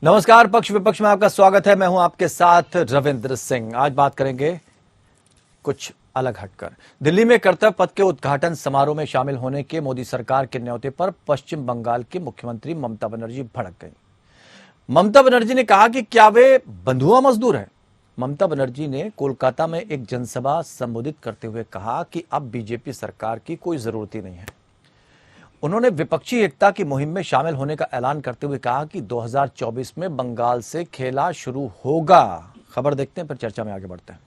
नमस्कार, पक्ष विपक्ष में आपका स्वागत है। मैं हूं आपके साथ रविंद्र सिंह। आज बात करेंगे कुछ अलग हटकर। दिल्ली में कर्तव्य पथ के उद्घाटन समारोह में शामिल होने के मोदी सरकार के न्योते पर पश्चिम बंगाल की मुख्यमंत्री ममता बनर्जी भड़क गई। ममता बनर्जी ने कहा कि क्या वे बंधुआ मजदूर हैं। ममता बनर्जी ने कोलकाता में एक जनसभा संबोधित करते हुए कहा कि अब बीजेपी सरकार की कोई जरूरत ही नहीं है। उन्होंने विपक्षी एकता की मुहिम में शामिल होने का ऐलान करते हुए कहा कि 2024 में बंगाल से खेला शुरू होगा। खबर देखते हैं, फिर चर्चा में आगे बढ़ते हैं।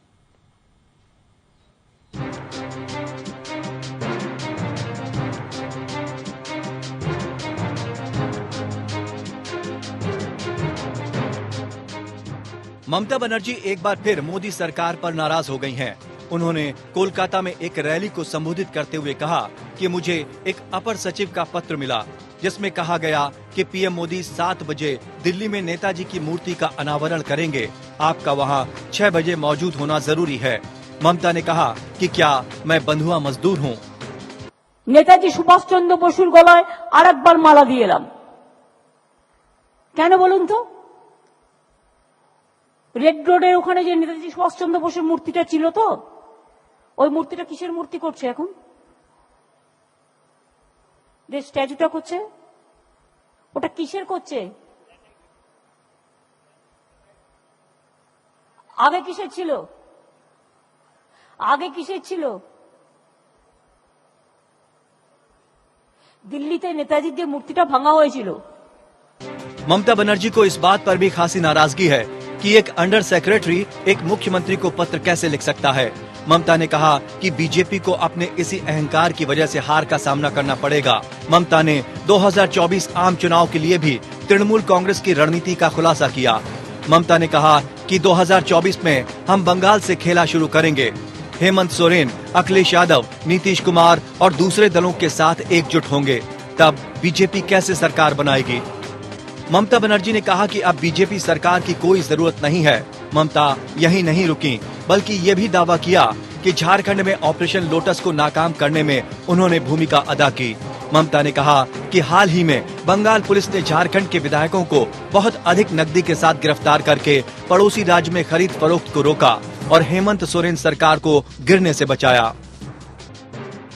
ममता बनर्जी एक बार फिर मोदी सरकार पर नाराज हो गई हैं। उन्होंने कोलकाता में एक रैली को संबोधित करते हुए कहा कि मुझे एक अपर सचिव का पत्र मिला जिसमें कहा गया कि पीएम मोदी 7 बजे दिल्ली में नेताजी की मूर्ति का अनावरण करेंगे। आपका वहां 6 बजे मौजूद होना जरूरी है। ममता ने कहा कि क्या मैं बंधुआ मजदूर हूं। नेताजी सुभाष चंद्र बसुर गलाय आरेकबार माला दिए एलाम। केन बोलुन तो? रेड रोडের ওখানে যে নেতাজি সুভাষ চন্দ্র বসুর মূর্তিটা ছিল তো, ওই মূর্তিটা কিসের মূর্তি করছে এখন? যে স্ট্যাচুটা করছে ওটা কিসের করছে? আগে কিসের ছিল? আগে কিসের ছিল? দিল্লিতে নেতাজির যে মূর্তিটা ভাঙা হয়েছিল। ममता बनर्जी को इस बात पर भी खासी नाराजगी है कि एक अंडर सेक्रेटरी एक मुख्यमंत्री को पत्र कैसे लिख सकता है। ममता ने कहा कि बीजेपी को अपने इसी अहंकार की वजह से हार का सामना करना पड़ेगा। ममता ने 2024 आम चुनाव के लिए भी तृणमूल कांग्रेस की रणनीति का खुलासा किया। ममता ने कहा कि 2024 में हम बंगाल से खेला शुरू करेंगे। हेमंत सोरेन, अखिलेश यादव, नीतीश कुमार और दूसरे दलों के साथ एकजुट होंगे, तब बीजेपी कैसे सरकार बनाएगी। ममता बनर्जी ने कहा कि अब बीजेपी सरकार की कोई जरूरत नहीं है। ममता यहीं नहीं रुकी, बल्कि ये भी दावा किया कि झारखंड में ऑपरेशन लोटस को नाकाम करने में उन्होंने भूमिका अदा की। ममता ने कहा कि हाल ही में बंगाल पुलिस ने झारखंड के विधायकों को बहुत अधिक नकदी के साथ गिरफ्तार करके पड़ोसी राज्य में खरीद फरोख्त को रोका और हेमंत सोरेन सरकार को गिरने से बचाया।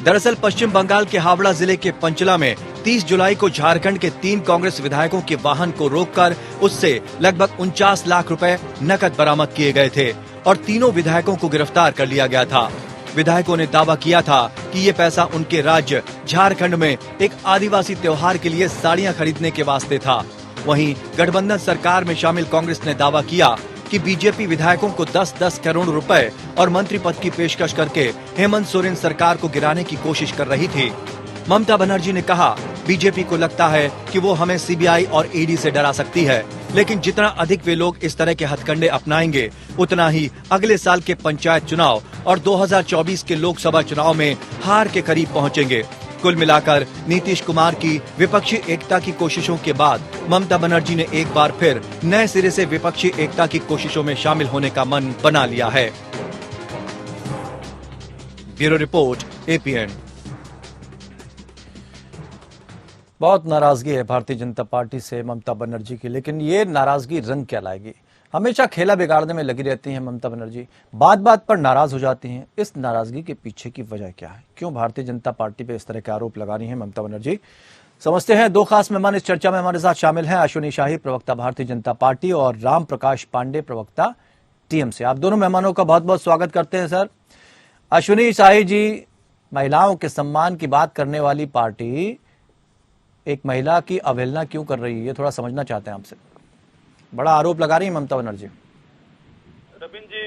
दरअसल पश्चिम बंगाल के हावड़ा जिले के पंचला में 30 जुलाई को झारखंड के 3 कांग्रेस विधायकों के वाहन को रोककर उससे लगभग 49 लाख रुपए नकद बरामद किए गए थे और तीनों विधायकों को गिरफ्तार कर लिया गया था। विधायकों ने दावा किया था कि ये पैसा उनके राज्य झारखंड में एक आदिवासी त्योहार के लिए साड़ियां खरीदने के वास्ते था। वहीं गठबंधन सरकार में शामिल कांग्रेस ने दावा किया कि बीजेपी विधायकों को 10-10 करोड़ रुपए और मंत्री पद की पेशकश करके हेमंत सोरेन सरकार को गिराने की कोशिश कर रही थी। ममता बनर्जी ने कहा, बीजेपी को लगता है कि वो हमें सीबीआई और ईडी से डरा सकती है, लेकिन जितना अधिक वे लोग इस तरह के हथकंडे अपनाएंगे, उतना ही अगले साल के पंचायत चुनाव और 2024 के लोकसभा चुनाव में हार के करीब पहुंचेंगे। कुल मिलाकर नीतीश कुमार की विपक्षी एकता की कोशिशों के बाद ममता बनर्जी ने एक बार फिर नए सिरे से विपक्षी एकता की कोशिशों में शामिल होने का मन बना लिया है। Bureau report, APN. बहुत नाराजगी है भारतीय जनता पार्टी से ममता बनर्जी की, लेकिन ये नाराजगी रंग क्या लाएगी। हमेशा खेला बिगाड़ने में लगी रहती हैं ममता बनर्जी, बात बात पर नाराज हो जाती हैं। इस नाराजगी के पीछे की वजह क्या है? क्यों भारतीय जनता पार्टी पे इस तरह के आरोप लगा रही हैं ममता बनर्जी? समझते हैं। 2 खास मेहमान इस चर्चा में हमारे साथ शामिल हैं। अश्विनी शाही, प्रवक्ता भारतीय जनता पार्टी, और राम प्रकाश पांडे, प्रवक्ता टीएमसी। आप दोनों मेहमानों का बहुत बहुत स्वागत करते हैं सर। अश्विनी शाही जी, महिलाओं के सम्मान की बात करने वाली पार्टी एक महिला की अवहेलना क्यों कर रही है, ये थोड़ा समझना चाहते हैं आपसे। बड़ा आरोप लगा रही है ममता बनर्जी। रविंद्र जी,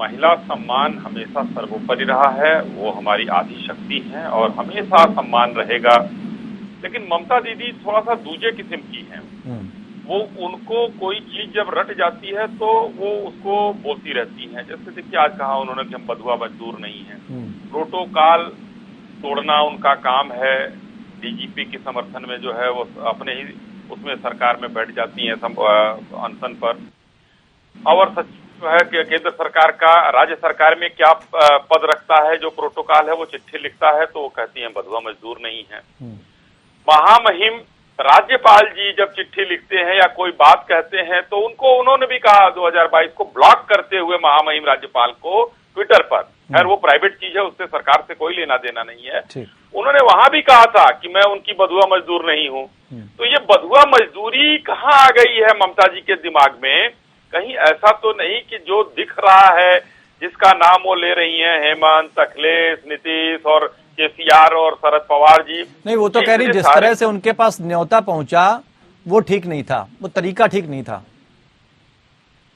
महिला सम्मान हमेशा सर्वोपरि रहा है, वो हमारी आदि शक्ति है और हमेशा सम्मान रहेगा। लेकिन ममता दीदी थोड़ा सा दूजे किस्म की हैं। वो उनको कोई चीज जब रट जाती है तो वो उसको बोलती रहती हैं। जैसे देखिए, आज कहा उन्होंने कि हम बंधुआ मजदूर नहीं है। प्रोटोकॉल तोड़ना उनका काम है। डीजीपी के समर्थन में जो है वो अपने ही उसमें सरकार में बैठ जाती हैं अनशन पर। और सच जो है कि केंद्र सरकार का राज्य सरकार में क्या पद रखता है, जो प्रोटोकॉल है वो चिट्ठी लिखता है, तो वो कहती हैं बंधुआ मजदूर नहीं है। महामहिम राज्यपाल जी जब चिट्ठी लिखते हैं या कोई बात कहते हैं तो उन्होंने भी कहा 2022 को ब्लॉक करते हुए महामहिम राज्यपाल को ट्विटर पर, खैर वो प्राइवेट चीज है, उससे सरकार से कोई लेना देना नहीं है। उन्होंने वहां भी कहा था कि मैं उनकी बधुआ मजदूर नहीं हूं। तो ये बधुआ मजदूरी कहाँ आ गई है ममता जी के दिमाग में? कहीं ऐसा तो नहीं कि जो दिख रहा है, जिसका नाम वो ले रही हैं, हेमंत, अखिलेश, नीतीश और केसीआर और शरद पवार जी, नहीं वो तो कह रही जिस तरह से उनके पास न्योता पहुंचा वो ठीक नहीं था, वो तरीका ठीक नहीं था।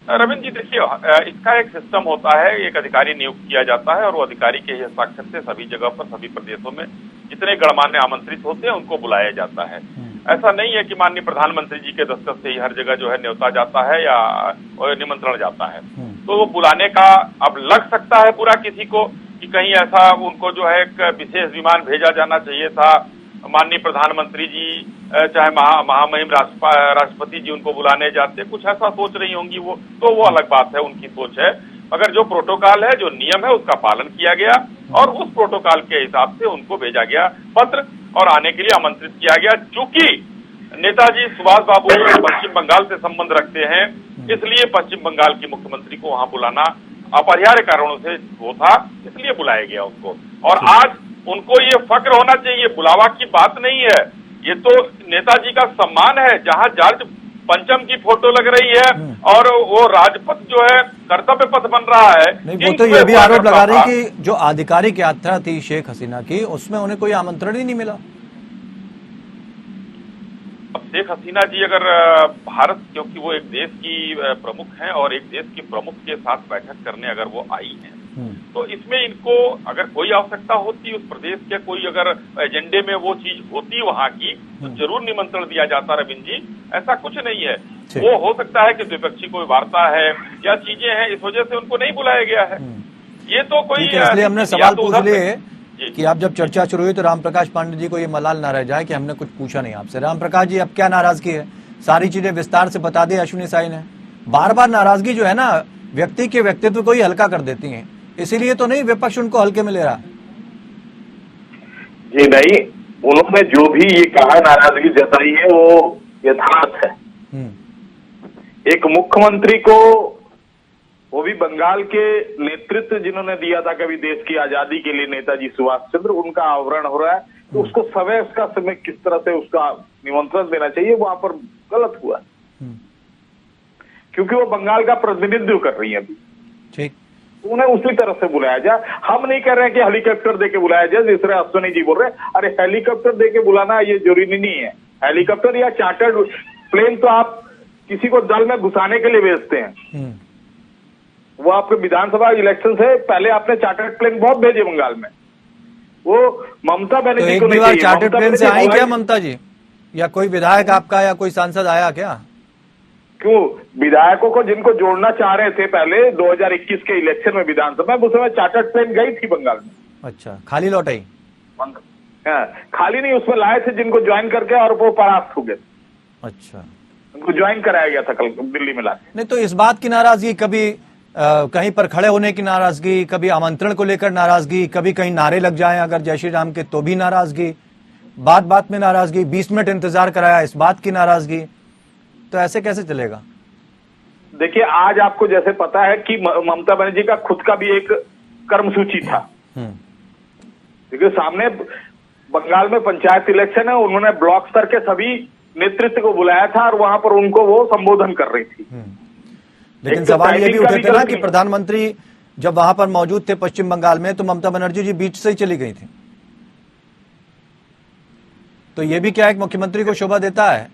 रविंद्र जी देखिए, इसका एक सिस्टम होता है, एक अधिकारी नियुक्त किया जाता है और वो अधिकारी के हस्ताक्षर से सभी जगह पर, सभी प्रदेशों में जितने गणमान्य आमंत्रित होते हैं उनको बुलाया जाता है। ऐसा नहीं है कि माननीय प्रधानमंत्री जी के दस्तक से ही हर जगह जो है न्योता जाता है या निमंत्रण जाता है। तो वो बुलाने का अब लग सकता है पूरा किसी को कि कहीं ऐसा उनको जो है एक विशेष विमान भेजा जाना चाहिए था, माननीय प्रधानमंत्री जी चाहे महामहिम राष्ट्रपति जी उनको बुलाने जाते, कुछ ऐसा सोच रही होंगी वो, तो वो अलग बात है, उनकी सोच है। मगर जो प्रोटोकॉल है, जो नियम है, उसका पालन किया गया और उस प्रोटोकॉल के हिसाब से उनको भेजा गया पत्र और आने के लिए आमंत्रित किया गया। चूंकि नेताजी सुभाष बाबू पश्चिम बंगाल से संबंध रखते हैं, इसलिए पश्चिम बंगाल की मुख्यमंत्री को वहां बुलाना अपरिहार्य कारणों से वो था, इसलिए बुलाया गया उनको। और आज उनको ये फक्र होना चाहिए, बुलावा की बात नहीं है, ये तो नेताजी का सम्मान है। जहां जॉर्ज पंचम की फोटो लग रही है और वो राजपथ जो है कर्तव्य पथ बन रहा है। नहीं वो तो ये भी आरोप लगा रही कि जो आधिकारिक यात्रा थी शेख हसीना की, उसमें उन्हें कोई आमंत्रण ही नहीं मिला। अब शेख हसीना जी अगर भारत, क्योंकि वो एक देश की प्रमुख हैं और एक देश के प्रमुख के साथ बैठक करने अगर वो आई हैं, तो इसमें इनको अगर कोई आवश्यकता होती, उस प्रदेश के कोई अगर एजेंडे में वो चीज होती वहां की, तो जरूर निमंत्रण दिया जाता। रविंद्र जी, ऐसा कुछ नहीं है। वो हो सकता है कि द्विपक्षीय कोई वार्ता है या चीजें हैं, इस वजह से उनको नहीं बुलाया गया है। ये तो कोई, इसलिए हमने सवाल पूछ लिए कि आप जब चर्चा शुरू हुई तो रामप्रकाश पांडे जी को ये मलाल ना रह जाए कि हमने कुछ पूछा नहीं आपसे। रामप्रकाश जी, अब क्या नाराजगी है? सारी चीजें विस्तार से बता दी अश्विनी साई ने। बार बार नाराजगी जो है ना, व्यक्ति के व्यक्तित्व को ही हल्का कर देती है, इसीलिए तो नहीं विपक्ष उनको हल्के में ले रहा। जी नहीं, उन्होंने जो भी ये कहा, नाराजगी जताई है, वो यथार्थ है। एक मुख्यमंत्री को, वो भी बंगाल के नेतृत्व जिन्होंने दिया था कभी देश की आजादी के लिए, नेताजी सुभाष चंद्र, उनका आवरण हो रहा है, तो उसको समय किस तरह से उसका निमंत्रण देना चाहिए, वहां पर गलत हुआ, क्योंकि वो बंगाल का प्रतिनिधित्व कर रही है अभी। ठीक, उन्हें उसी तरह से बुलाया जाए। हम नहीं कह रहे हैं कि हेलीकॉप्टर देके बुलाया जाए, जिस तरह अश्विनी जी बोल रहे हैं। अरे हेलीकॉप्टर देके बुलाना ये जरूरी नहीं है। हेलीकॉप्टर या चार्टर्ड प्लेन तो आप किसी को दल में घुसाने के लिए भेजते हैं। वो आपके विधानसभा इलेक्शन से पहले आपने चार्टर्ड प्लेन बहुत भेजे बंगाल में। वो ममता बनर्जी को नहीं, चार्टर्ड प्लेन से आई क्या ममता जी, या कोई विधायक आपका या कोई सांसद आया क्या? क्यों, विधायकों को जिनको जोड़ना चाह रहे थे पहले 2021 के इलेक्शन में विधानसभा में, उस समय चार्टर्ड प्लेन गई थी बंगाल में। अच्छा, खाली लौट आई? खाली नहीं, उसमें लाए थे जिनको ज्वाइन करके, और वो परास्त हो गए। अच्छा, उनको ज्वाइन कराया गया था कल दिल्ली में लाके। नहीं तो इस बात की नाराजगी, कभी कहीं पर खड़े होने की नाराजगी, कभी आमंत्रण को लेकर नाराजगी, कभी कहीं नारे लग जाएं अगर जय श्री राम के तो भी नाराजगी, बात बात में नाराजगी, 20 मिनट इंतजार कराया इस बात की नाराजगी, तो ऐसे कैसे चलेगा? देखिए, आज आपको जैसे पता है कि ममता बनर्जी का खुद का भी एक कर्मसूची था। देखिए, सामने बंगाल में पंचायत इलेक्शन है, उन्होंने ब्लॉक स्तर के सभी नेतृत्व को बुलाया था और वहां पर उनको वो संबोधन कर रही थी। लेकिन सवाल ये भी उठे थे ना कि प्रधानमंत्री जब वहां पर मौजूद थे पश्चिम बंगाल में, तो ममता बनर्जी जी बीच से ही चली गई थी, तो ये भी क्या एक मुख्यमंत्री को शोभा देता है?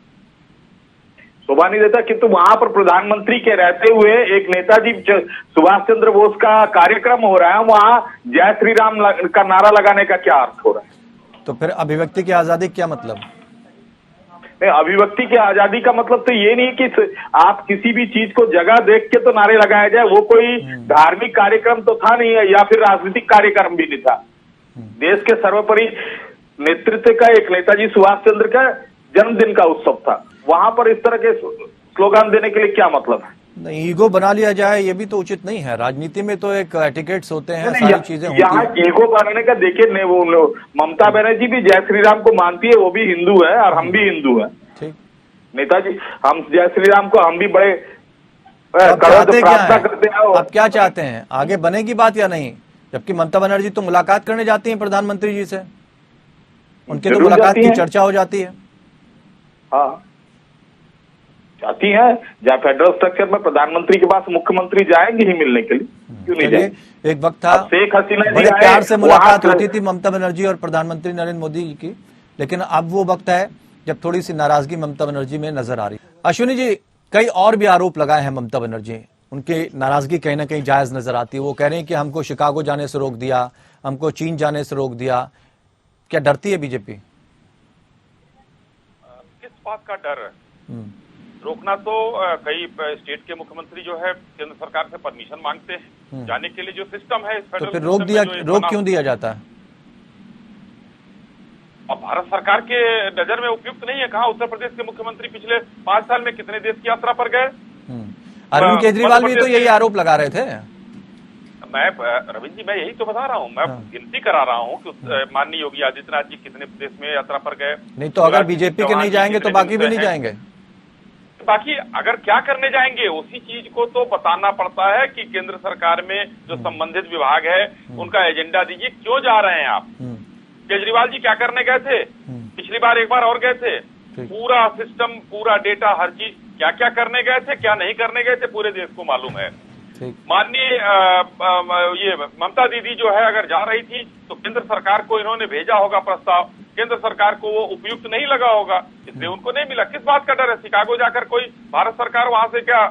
शोभा नहीं देता, किंतु वहां पर प्रधानमंत्री के रहते हुए एक नेताजी सुभाष चंद्र बोस का कार्यक्रम हो रहा है, वहां जय श्री राम का नारा लगाने का क्या अर्थ हो रहा है? तो फिर अभिव्यक्ति की आजादी क्या मतलब? अभिव्यक्ति की आजादी का मतलब तो ये नहीं कि आप किसी भी चीज को जगह देख के तो नारे लगाया जाए। वो कोई धार्मिक कार्यक्रम तो था नहीं है, या फिर राजनीतिक कार्यक्रम भी नहीं था। देश के सर्वोपरि नेतृत्व का एक नेताजी सुभाष चंद्र का जन्मदिन का उत्सव था, वहां पर इस तरह के स्लोगन देने के लिए क्या मतलब है? नहीं, ईगो बना लिया जाए ये भी तो उचित नहीं है। राजनीति में तो एक एटिकेट्स होते हैं, सारी चीजें होती हैं। यहाँ ईगो बनाने का देखिए, वो ममता बनर्जी भी जय श्री राम को मानती है, वो भी हिंदू है और हम भी हिंदू हैं। नेताजी, हम जय श्री राम को हम भी बड़े आप करोड़ चाहते क्या प्रार्थना करते हैं। हैं? आप क्या चाहते हैं, आगे बनेगी बात या नहीं? जबकि ममता बनर्जी तो मुलाकात करने जाती हैं प्रधानमंत्री जी से, उनके तो जरूर मुलाकात जाती की हैं। चर्चा हो जाती है। हाँ, जाती है। जहाँ फेडरल स्ट्रक्चर में प्रधानमंत्री के पास मुख्यमंत्री जाएंगे ही मिलने के लिए, क्यों नहीं चलिए, जाएंगे? एक वक्त था अब शेख हसीना जी बड़े आए, प्यार से मुलाकात वहाँ होती थी ममता बनर्जी और प्रधानमंत्री नरेंद्र मोदी जी की, लेकिन अब वो वक्त है जब थोड़ी सी नाराजगी ममता बनर्जी में नजर आ रही है। अश्विनी जी, कई और भी आरोप लगाए हैं ममता बनर्जी, उनकी नाराजगी कहीं ना कहीं जायज नजर आती है। वो कह रहे हैं कि हमको शिकागो जाने से रोक दिया, हमको चीन जाने से रोक दिया। क्या डरती है बीजेपी? किस बात का डर? रोकना तो कई स्टेट के मुख्यमंत्री जो है केंद्र सरकार से परमिशन मांगते हैं जाने के लिए। जो सिस्टम है इस तो फेडरल फिर सिस्टम में रोक क्यों दिया जाता है? और भारत सरकार के नजर में उपयुक्त नहीं है। कहा उत्तर प्रदेश के मुख्यमंत्री पिछले 5 साल में कितने देश की यात्रा पर गए? अरविंद केजरीवाल भी तो यही आरोप लगा रहे थे। मैं रविंद्र जी, मैं यही तो बता रहा हूँ, मैं गिनती करा रहा हूँ कि माननीय योगी आदित्यनाथ जी कितने प्रदेश में यात्रा पर गए। नहीं तो अगर बीजेपी के नहीं जाएंगे तो बाकी भी नहीं जाएंगे। बाकी अगर क्या करने जाएंगे, उसी चीज को तो बताना पड़ता है कि केंद्र सरकार में जो संबंधित विभाग है उनका एजेंडा दीजिए। क्यों जा रहे हैं आप? केजरीवाल जी क्या करने गए थे? पिछली बार एक बार और गए थे। पूरा सिस्टम, पूरा डेटा, हर चीज, क्या क्या करने गए थे, क्या नहीं करने गए थे, पूरे देश को मालूम है। माननीय ये ममता दीदी जो है अगर जा रही थी तो केंद्र सरकार को इन्होंने भेजा होगा प्रस्ताव, केंद्र सरकार को वो उपयुक्त नहीं लगा होगा, इसलिए उनको नहीं मिला। किस बात का डर है? शिकागो जाकर कोई भारत सरकार वहां से क्या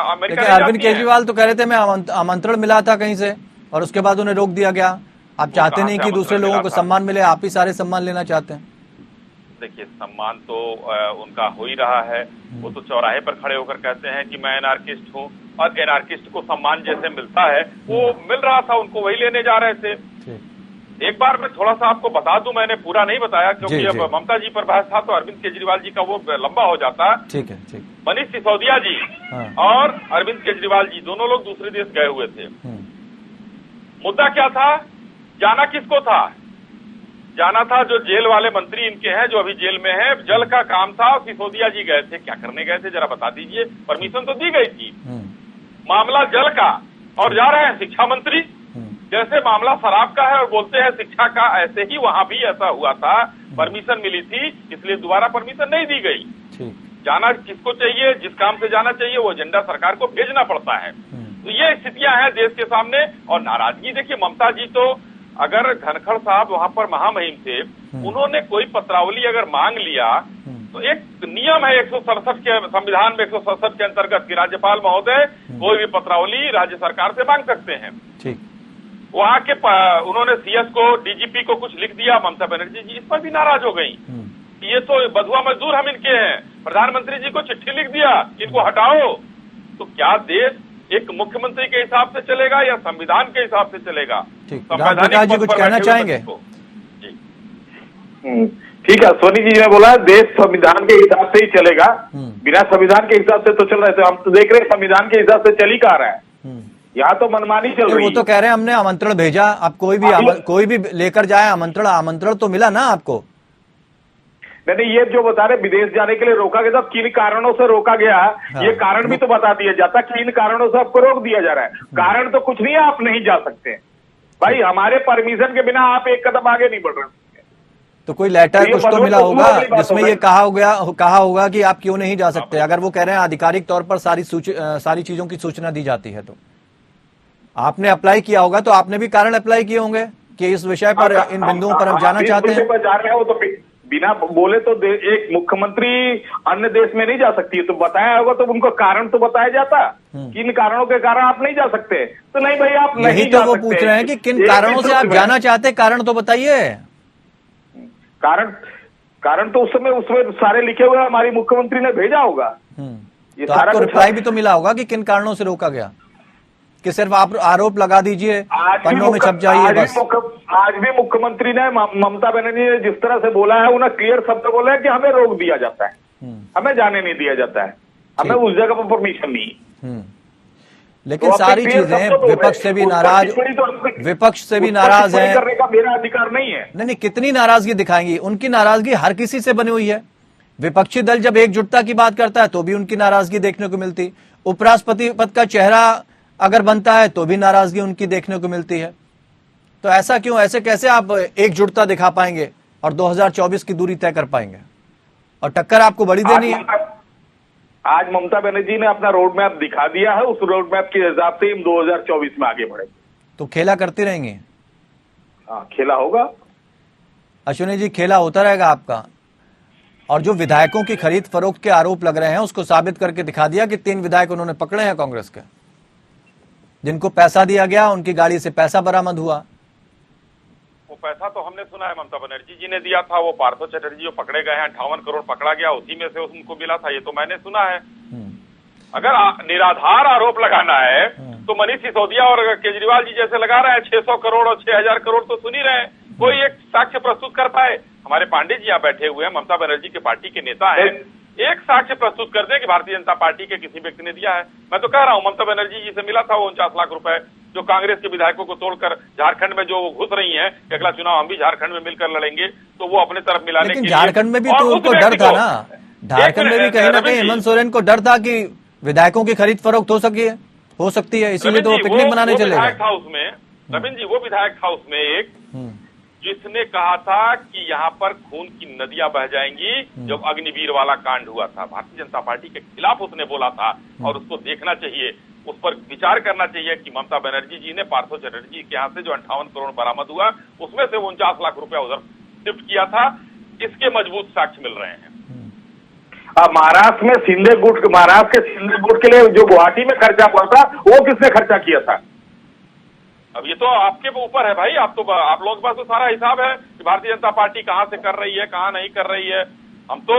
अमेरिका? अरविंद केजरीवाल तो कह रहे थे मैं आमंत्रण मिला था कहीं से और उसके बाद उन्हें रोक दिया गया। आप चाहते नहीं कि दूसरे लोगों को सम्मान मिले, आप ही सारे सम्मान लेना चाहते हैं? देखिए, सम्मान तो उनका हो ही रहा है। वो तो चौराहे पर खड़े होकर कहते हैं कि मैं एनार्किस्ट हूँ, और एनार्किस्ट को सम्मान जैसे मिलता है वो मिल रहा था, उनको वही लेने जा रहे थे। एक बार मैं थोड़ा सा आपको बता दूं, मैंने पूरा नहीं बताया क्योंकि अब ममता जी पर बहस था तो अरविंद केजरीवाल जी का वो लंबा हो जाता। ठीक है, ठीक। मनीष सिसोदिया जी और अरविंद केजरीवाल जी दोनों लोग दूसरे देश गए हुए थे। मुद्दा क्या था? जाना किसको था? जाना था जो जेल वाले मंत्री इनके हैं, जो अभी जेल में हैं, जल का काम था। सिसोदिया जी गए थे, क्या करने गए थे जरा बता दीजिए? परमिशन तो दी गई थी, मामला जल का, और जा रहे हैं शिक्षा मंत्री। जैसे मामला शराब का है और बोलते हैं शिक्षा का, ऐसे ही वहां भी ऐसा हुआ था। परमिशन मिली थी, इसलिए दोबारा परमिशन नहीं दी गई। जाना किसको चाहिए? जिस काम से जाना चाहिए वो एजेंडा सरकार को भेजना पड़ता है। तो ये स्थितियां हैं देश के सामने। और नाराजगी देखिए, ममता जी तो, अगर धनखड़ साहब वहां पर महामहिम थे, उन्होंने कोई पत्रावली अगर मांग लिया तो एक नियम है 167 के संविधान में 167 के अंतर्गत कि राज्यपाल महोदय कोई भी पत्रावली राज्य सरकार से मांग सकते हैं। वहां के उन्होंने सीएस को, डीजीपी को कुछ लिख दिया, ममता बनर्जी जी इस पर भी नाराज हो गई। ये तो बधुआ मजदूर हम इनके हैं। प्रधानमंत्री जी को चिट्ठी लिख दिया, इनको हटाओ। तो क्या देश एक मुख्यमंत्री के हिसाब से चलेगा या संविधान के हिसाब से चलेगा? संवैधानिक जी कुछ कहना चाहेंगे? ठीक है, सोनी जी ने बोला देश संविधान के हिसाब से ही चलेगा। बिना संविधान के हिसाब से तो चल रहे थे, हम तो देख रहे हैं संविधान के हिसाब से चल ही कहा रहा है। यहाँ तो मनमानी चल रही है। वो तो कह रहे हैं हमने आमंत्रण भेजा, आप कोई भी लेकर जाए आमंत्रण तो मिला ना आपको? नहीं, ये जो बता रहे विदेश जाने के लिए रोका गया था, किन कारणों से रोका गया, ये कारण भी तो बता दिया जाता कि इन कारणों से आपको रोक दिया जा रहा है। कारण तो कुछ नहीं है, आप नहीं जा सकते भाई, हमारे परमिशन के बिना आप एक कदम आगे नहीं बढ़ रहे। तो कोई लेटर कुछ तो मिला होगा जिसमें ये कहा होगा कि आप क्यों नहीं जा सकते। अगर वो कह रहे हैं आधिकारिक तौर पर सारी चीजों की सूचना दी जाती है, तो आपने अप्लाई किया होगा, तो आपने भी कारण अप्लाई किए होंगे कि इस विषय पर, इन बिंदुओं पर हम जाना चाहते हैं। जा रहे हो तो बिना बोले तो एक मुख्यमंत्री अन्य देश में नहीं जा सकती है, तो बताया होगा तो उनको कारण तो बताया जाता। किन कारणों के कारण आप नहीं जा सकते, तो नहीं भाई आप नहीं जा सकते। यही तो वो पूछ रहे हैं कि किन कारणों से आप जाना चाहते, कारण तो बताइए। कारण तो उसमें सारे लिखे हुए हमारी मुख्यमंत्री ने भेजा होगा। ये तो आपको रिप्लाई भी तो मिला होगा कि किन कारणों से रोका गया, कि सिर्फ आप आरोप लगा दीजिए, पन्नों में छप जाइए बस। आज भी मुख्यमंत्री ने, ममता बनर्जी ने जिस तरह से बोला है, उन्हें क्लियर शब्द बोला है कि हमें रोक दिया जाता है, हमें जाने नहीं दिया जाता है, हमें उस जगह पर परमिशन नहीं। लेकिन तो सारी चीजें विपक्ष से भी नाराज है, करने का मेरा अधिकार नहीं है। नहीं, कितनी नाराजगी दिखाएंगी? उनकी नाराजगी हर किसी से बनी हुई है। विपक्षी दल जब एकजुटता की बात करता है तो भी उनकी नाराजगी देखने को मिलती, उपराष्ट्रपति पद का चेहरा अगर बनता है तो भी नाराजगी उनकी देखने को मिलती है। तो ऐसा क्यों? ऐसे कैसे आप एकजुटता दिखा पाएंगे और 2024 की दूरी तय कर पाएंगे? और टक्कर आपको बड़ी देनी है। आज ममता बनर्जी ने अपना रोड मैप दिखा दिया है, उस रोड मैप के हिसाब से हम 2024 में आगे बढ़ेंगे। तो खेला करती रहेंगे? हाँ, खेला होगा अश्विनी जी, खेला होता रहेगा आपका। और जो विधायकों की खरीद फरोख्त के आरोप लग रहे हैं उसको साबित करके दिखा दिया कि 3 विधायक उन्होंने पकड़े हैं कांग्रेस के, जिनको पैसा दिया गया, उनकी गाड़ी से पैसा बरामद हुआ। वो पैसा तो हमने सुना है ममता बनर्जी जी ने दिया था, वो पार्थो चटर्जी जो पकड़े गए हैं 58 करोड़ पकड़ा गया, उसी में से उनको मिला था, ये तो मैंने सुना है। अगर निराधार आरोप लगाना है तो मनीष सिसोदिया और केजरीवाल जी जैसे लगा रहे हैं 600 करोड़ और 6000 करोड़, तो सुन ही रहे हैं। कोई एक साक्ष्य प्रस्तुत कर पाए? हमारे पांडे जी यहाँ बैठे हुए हैं, ममता बनर्जी के पार्टी के नेता हैं, एक साक्ष्य प्रस्तुत कर दें कि भारतीय जनता पार्टी के किसी व्यक्ति ने दिया है। मैं तो कह रहा हूँ ममता बनर्जी जी से मिला था वो 49 लाख रुपए, जो कांग्रेस के विधायकों को तोड़कर झारखंड में जो घुस रही हैं कि अगला चुनाव हम भी झारखंड में मिलकर लड़ेंगे, तो वो अपने तरफ मिलाने के लिए। झारखंड में भी तो उनको डर था ना, झारखंड में भी कहीं ना कहीं हेमंत सोरेन को डर था कि विधायकों की खरीद फरोख्त हो सकती है, इसीलिए तो वो पिकनिक मनाने चले गए। था उसमें रविंद्र जी, वो विधायक था उसमें एक जिसने कहा था कि यहाँ पर खून की नदियां बह जाएंगी जब अग्निवीर वाला कांड हुआ था। भारतीय जनता पार्टी के खिलाफ उसने बोला था और उसको देखना चाहिए, उस पर विचार करना चाहिए कि ममता बनर्जी जी ने पार्थो चटर्जी के यहाँ से जो 58 करोड़ बरामद हुआ उसमें से 49 लाख रुपया उधर शिफ्ट किया था। इसके मजबूत साक्ष्य मिल रहे हैं। महाराष्ट्र में महाराष्ट्र के सिंधे गुट के लिए जो गुवाहाटी में खर्चा हुआ था वो किसने खर्चा किया था? अब ये तो आपके ऊपर है भाई, आप लोगों के पास तो सारा हिसाब है कि भारतीय जनता पार्टी कहां से कर रही है, कहां नहीं कर रही है। हम तो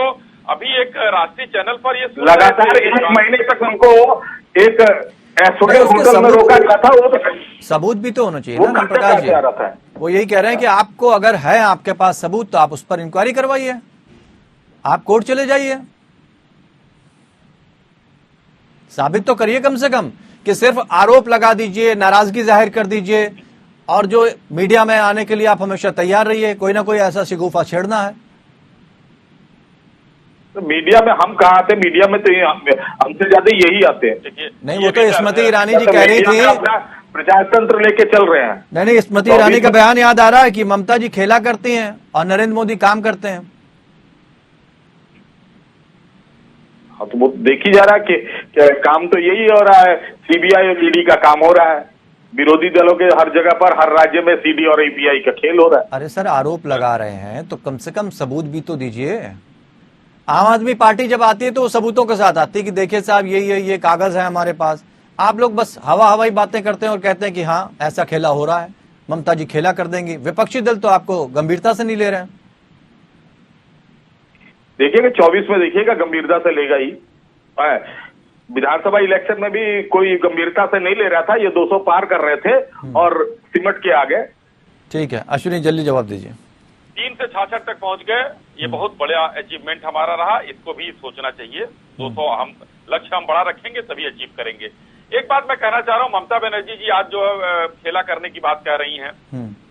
अभी एक राष्ट्रीय चैनल पर ये लगातार 1 महीने तक हमको एक होटल में रोका गया था। वो तो सबूत भी तो होना चाहिए ना प्रकाश जी। वो यही कह रहे हैं कि आपको अगर है आपके पास सबूत तो आप उस पर इंक्वायरी करवाइए, आप कोर्ट चले जाइए, साबित तो करिए कम से कम, कि सिर्फ आरोप लगा दीजिए, नाराजगी जाहिर कर दीजिए और जो मीडिया में आने के लिए आप हमेशा तैयार रहिए, कोई ना कोई ऐसा शिगुफा छेड़ना है। तो मीडिया में हम कहाँ आते? मीडिया में तो हमसे ज्यादा यही आते हैं। नहीं, वो तो स्मृति ईरानी जी कह रही थी प्रजातंत्र लेके चल रहे हैं। नहीं, स्मृति ईरानी का बयान याद आ रहा है कि ममता जी खेला करती हैं और नरेंद्र मोदी काम करते हैं। हाँ, तो वो देखी जा रहा है कि काम तो यही हो रहा है, सीबीआई और ईडी का काम हो रहा है। विरोधी दलों के हर जगह पर हर राज्य में सीडी और ईपीआई का खेल हो रहा है। अरे सर, आरोप लगा रहे हैं तो कम से कम सबूत भी तो दीजिए। आम आदमी पार्टी जब आती है तो सबूतों के साथ आती है कि देखिए साहब ये कागज है हमारे पास। आप लोग बस हवाई बातें करते हैं और कहते हैं कि हाँ ऐसा खेला हो रहा है, ममता जी खेला कर देंगी। विपक्षी दल तो आपको गंभीरता से नहीं ले रहे हैं। देखिएगा 24 में, देखिएगा गंभीरता से लेगा ही। विधानसभा इलेक्शन में भी कोई गंभीरता से नहीं ले रहा था, ये 200 पार कर रहे थे और सिमट के आ गए। ठीक है अश्विनी, जल्दी जवाब दीजिए। 3 से 66 तक पहुंच गए, ये बहुत बड़ा अचीवमेंट हमारा रहा, इसको भी सोचना चाहिए। 200 हम लक्ष्य हम बड़ा रखेंगे तभी अचीव करेंगे। एक बात मैं कहना चाह रहा हूँ, ममता बनर्जी जी आज जो खेला करने की बात कह रही हैं,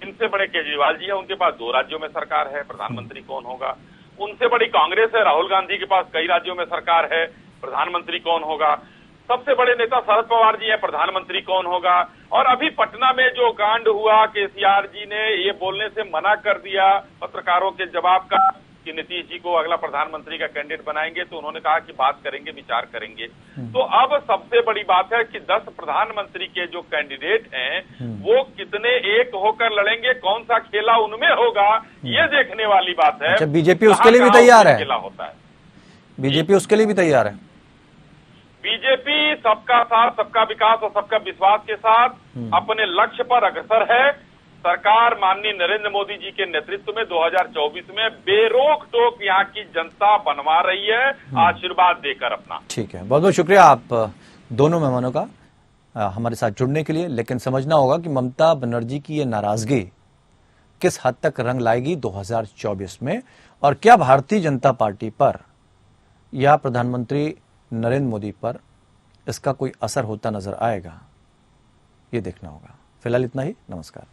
इनसे बड़े केजरीवाल जी है, उनके पास 2 राज्यों में सरकार है, प्रधानमंत्री कौन होगा। उनसे बड़ी कांग्रेस है, राहुल गांधी के पास कई राज्यों में सरकार है, प्रधानमंत्री कौन होगा। सबसे बड़े नेता शरद पवार जी हैं, प्रधानमंत्री कौन होगा। और अभी पटना में जो कांड हुआ, केसीआर जी ने ये बोलने से मना कर दिया पत्रकारों के जवाब का कि नीतीश जी को अगला प्रधानमंत्री का कैंडिडेट बनाएंगे, तो उन्होंने कहा कि बात करेंगे, विचार करेंगे। तो अब सबसे बड़ी बात है कि 10 प्रधानमंत्री के जो कैंडिडेट हैं वो कितने एक होकर लड़ेंगे, कौन सा खेला उनमें होगा, ये देखने वाली बात है। अच्छा, बीजेपी उसके लिए भी तैयार है? खेला होता है, बीजेपी उसके लिए भी तैयार है। बीजेपी सबका साथ, सबका विकास और सबका विश्वास के साथ अपने लक्ष्य पर अग्रसर है। सरकार माननीय नरेंद्र मोदी जी के नेतृत्व में 2024 में बेरोक टोक यहाँ की जनता बनवा रही है, आशीर्वाद देकर अपना। ठीक है, बहुत बहुत शुक्रिया आप दोनों मेहमानों का हमारे साथ जुड़ने के लिए। लेकिन समझना होगा कि ममता बनर्जी की ये नाराजगी किस हद तक रंग लाएगी 2024 में, और क्या भारतीय जनता पार्टी पर या प्रधानमंत्री नरेंद्र मोदी पर इसका कोई असर होता नजर आएगा, ये देखना होगा। फिलहाल इतना ही, नमस्कार।